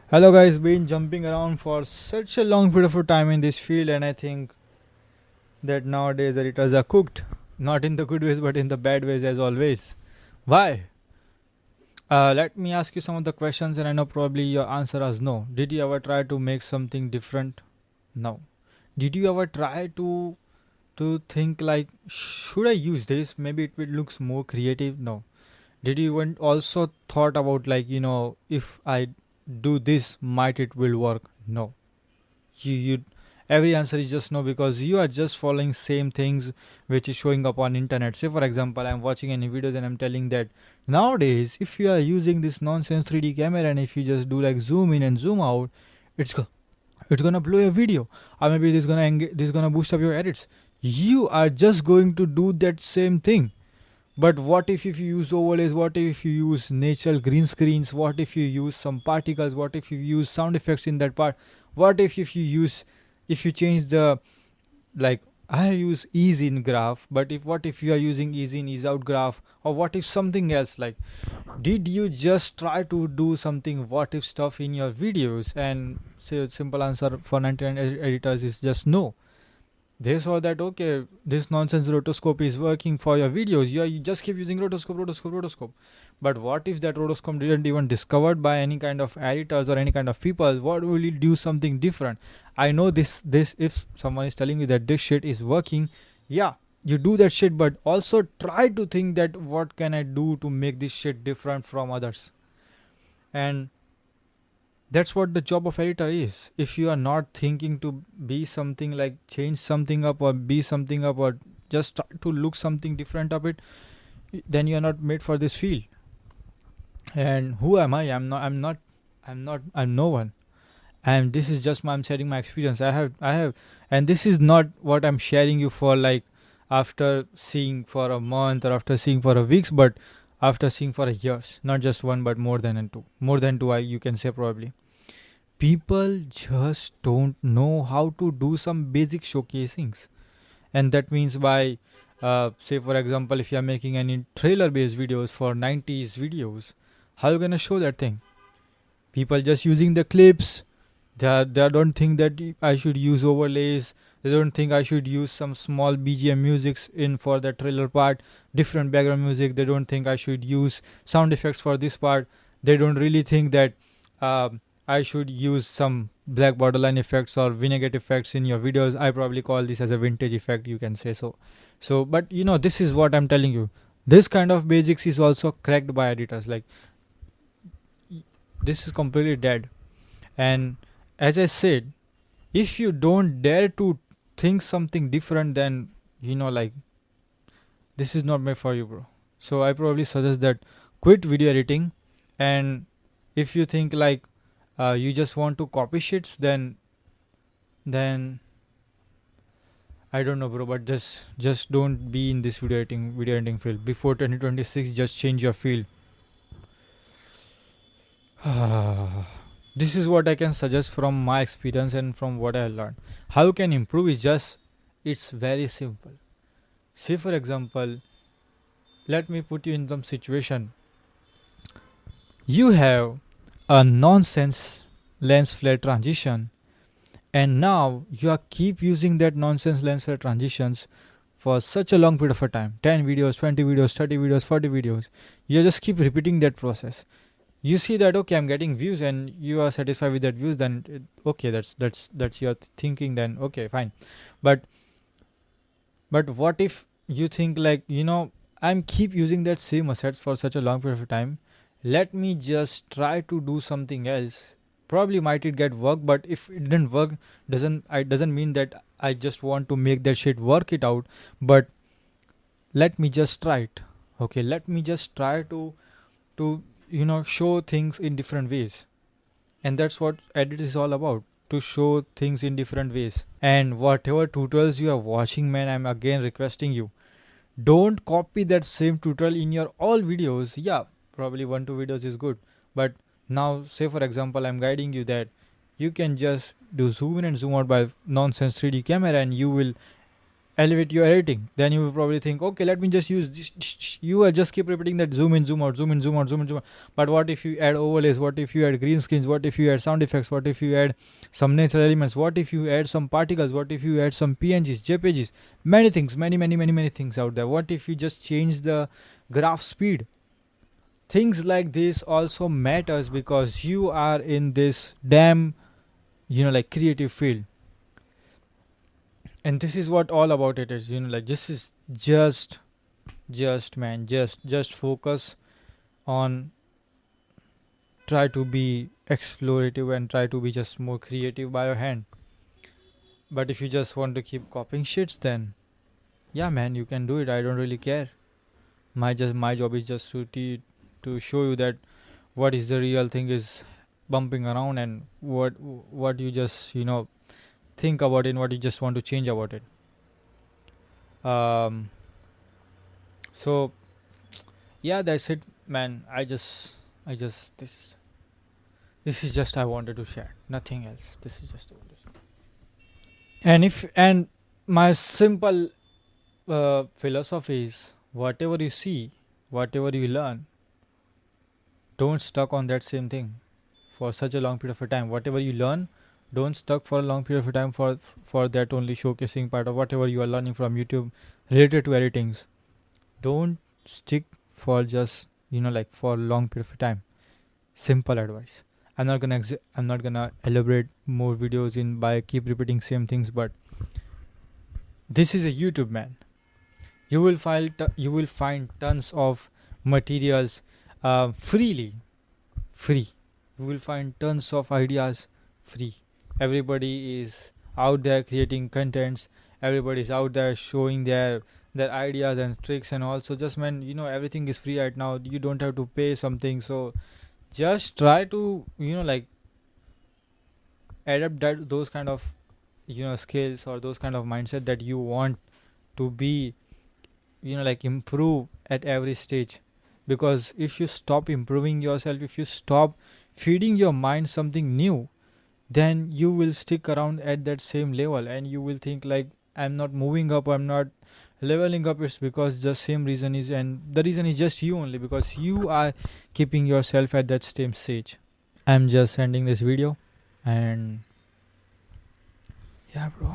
Hello guys, been jumping around for such a long period of time in this field, and I think that nowadays editors are cooked, not in the good ways but in the bad ways as always. Why? Let me ask you some of the questions, and I know probably your answer is no. Did you ever try to make something different? No. Did you ever try to think like, should I use this? Maybe it will looks more creative. No. Did you even also thought about like, if I do this, might it will work? No. You every answer is just no, because you are just following same things which is showing up on internet. Say for example, I'm watching any videos and I'm telling that nowadays if you are using this nonsense 3D camera, and if you just do like zoom in and zoom out, it's it's gonna blow your video, or maybe this gonna boost up your edits. You are just going to do that same thing. But what if you use overlays? What if you use natural green screens? What if you use some particles? What if you use sound effects in that part? What if you use, if you change the, like, I use ease in graph, but if what if you are using ease in ease out graph, or what if something else? Like, did you just try to do something what if stuff in your videos? And say a simple answer for 99 editors is just no. They saw that okay, this nonsense rotoscope is working for your videos. You just keep using rotoscope. But what if that rotoscope didn't even discovered by any kind of editors or any kind of people? What will you do something different? I know this if someone is telling you that this shit is working, yeah, you do that shit, but also try to think that what can I do to make this shit different from others. And that's what the job of editor is. If you are not thinking to be something like change something up or be something up or just try to look something different of it, then you are not made for this field. And who am I? I'm no one. And this is just I'm sharing my experience. I have and this is not what I'm sharing you for, like, after seeing for a month or after seeing for a weeks, but after seeing for a years. Not just one, but more than two, you can say probably. People just don't know how to do some basic showcasings. And that means by, say for example, if you're making any trailer based videos for 90s videos, how you gonna show that thing? People just using the clips. They don't think that I should use overlays. They don't think I should use some small BGM musics in for the trailer part, different background music. They don't think I should use sound effects for this part. They don't really think that I should use some black borderline effects or vignette effects in your videos. I probably call this as a vintage effect, you can say so. But this is what I'm telling you. This kind of basics is also cracked by editors. Like, this is completely dead. And as I said, if you don't dare to think something different, then like, this is not made for you, bro. So I probably suggest that quit video editing. And if you think like you just want to copy shits, then I don't know, bro, but just don't be in this video editing field before 2026. Just change your field. This is what I can suggest from my experience and from what I learned. How you can improve is just, it's very simple. Say for example, let me put you in some situation. You have a nonsense lens flare transition, and now you are keep using that nonsense lens flare transitions for such a long period of a time, 10 videos, 20 videos, 30 videos, 40 videos. You just keep repeating that process. You see that okay, I'm getting views, and you are satisfied with that views, then okay, that's your thinking, then okay, fine. But but what if you think like, I'm keep using that same assets for such a long period of time, let me just try to do something else. Probably might it get work, but if it didn't work, doesn't mean that I just want to make that shit work it out. But let me just try it. Okay, let me just try to show things in different ways. And that's what edit is all about, to show things in different ways. And whatever tutorials you are watching, man, I'm again requesting you, don't copy that same tutorial in your all videos. Yeah, probably 1 2 videos is good, but now say for example, I'm guiding you that you can just do zoom in and zoom out by nonsense 3D camera, and you will elevate your editing. Then you will probably think, okay, let me just use this. You will just keep repeating that zoom in, zoom out, zoom in, zoom out, zoom in, zoom out. But what if you add overlays? What if you add green screens? What if you add sound effects? What if you add some natural elements? What if you add some particles? What if you add some PNGs, JPGs? Many things, many things out there. What if you just change the graph speed? Things like this also matters because you are in this damn, like creative field. And this is what all about it is, like this is just man, just focus on, try to be explorative and try to be just more creative by your hand. But if you just want to keep copying shits, then yeah man, you can do it. I don't really care. My job is just to show you that what is the real thing is bumping around, and what you just think about it and what you just want to change about it. So yeah, that's it man. I just this is just I wanted to share, nothing else. This is just and my simple philosophy is, whatever you see, whatever you learn, don't stuck on that same thing for such a long period of time. Whatever you learn, don't stuck for a long period of time for that only showcasing part of whatever you are learning from YouTube related to editings. Don't stick for just like for a long period of time. Simple advice. I'm not gonna elaborate more videos in by keep repeating same things, but this is a YouTube man. You will find tons of materials free. You will find tons of ideas free. Everybody is out there creating contents. Everybody is out there showing their ideas and tricks, and also just man, everything is free right now. You don't have to pay something. So just try to like adapt those kind of skills or those kind of mindset that you want to be like improve at every stage. Because if you stop improving yourself, if you stop feeding your mind something new, then you will stick around at that same level and you will think like, I'm not moving up, I'm not leveling up. It's because the same reason is, and the reason is just you only, because you are keeping yourself at that same stage. I'm just ending this video, and yeah bro,